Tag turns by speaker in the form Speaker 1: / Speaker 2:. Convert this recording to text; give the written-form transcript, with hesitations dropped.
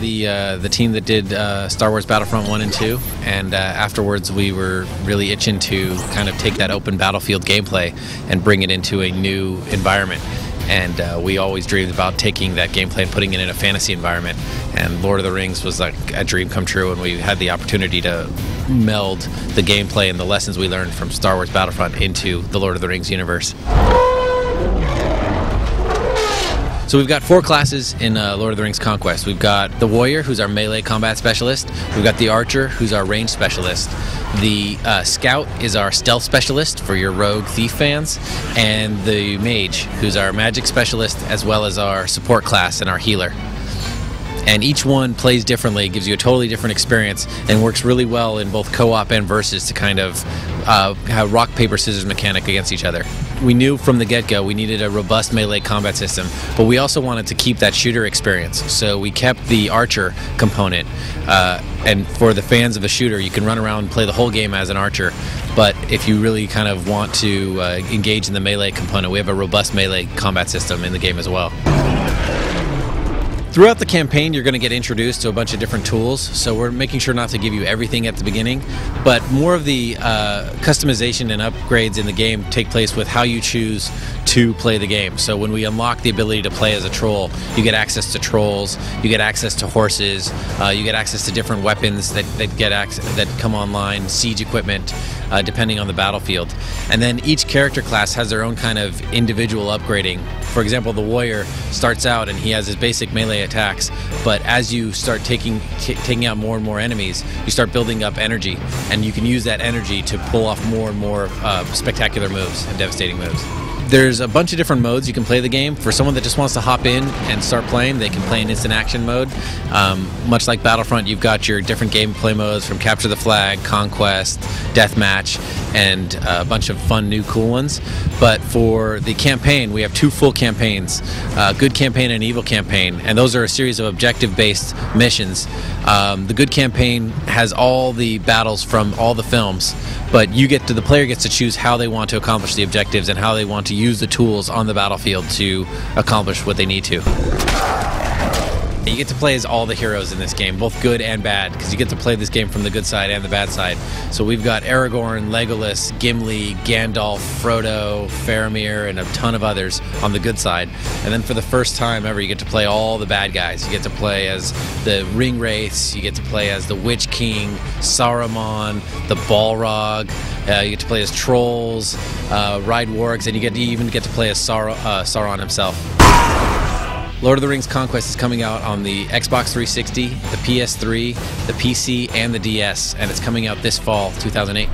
Speaker 1: the team that did Star Wars Battlefront 1 and 2, and afterwards we were really itching to kind of take that open battlefield gameplay and bring it into a new environment. And we always dreamed about taking that gameplay and putting it in a fantasy environment. And Lord of the Rings was like a dream come true, and we had the opportunity to meld the gameplay and the lessons we learned from Star Wars Battlefront into the Lord of the Rings universe. So we've got 4 classes in Lord of the Rings Conquest. We've got the Warrior, who's our melee combat specialist. We've got the Archer, who's our range specialist. The Scout is our stealth specialist for your rogue thief fans. And the Mage, who's our magic specialist, as well as our support class and our healer. And each one plays differently, gives you a totally different experience, and works really well in both co-op and versus to kind of have rock, paper, scissors mechanic against each other. We knew from the get-go we needed a robust melee combat system, but we also wanted to keep that shooter experience. So we kept the Archer component, and for the fans of a shooter, you can run around and play the whole game as an Archer, but if you really kind of want to engage in the melee component, we have a robust melee combat system in the game as well. Throughout the campaign, you're going to get introduced to a bunch of different tools, so we're making sure not to give you everything at the beginning, but more of the customization and upgrades in the game take place with how you choose to play the game. So when we unlock the ability to play as a troll, you get access to trolls, you get access to horses, you get access to different weapons that come online, siege equipment, depending on the battlefield. And then each character class has their own kind of individual upgrading. For example, the Warrior starts out and he has his basic melee attacks, but as you start taking out more and more enemies, you start building up energy, and you can use that energy to pull off more and more spectacular moves and devastating moves. There's a bunch of different modes you can play the game. For someone that just wants to hop in and start playing, they can play in instant action mode. Much like Battlefront, you've got your different gameplay modes from Capture the Flag, Conquest, Deathmatch, and a bunch of fun new cool ones. But for the campaign, we have 2 full campaigns, Good Campaign and Evil Campaign, and those are a series of objective-based missions. The Good Campaign has all the battles from all the films, but the player gets to choose how they want to accomplish the objectives and how they want to use the tools on the battlefield to accomplish what they need to. You get to play as all the heroes in this game, both good and bad, because you get to play this game from the good side and the bad side. So we've got Aragorn, Legolas, Gimli, Gandalf, Frodo, Faramir, and a ton of others on the good side. And then for the first time ever, you get to play all the bad guys. You get to play as the Ring Wraiths, you get to play as the Witch King, Saruman, the Balrog, you get to play as trolls, ride wargs, and you even get to play as Sauron himself. Lord of the Rings Conquest is coming out on the Xbox 360, the PS3, the PC, and the DS, and it's coming out this fall, 2008.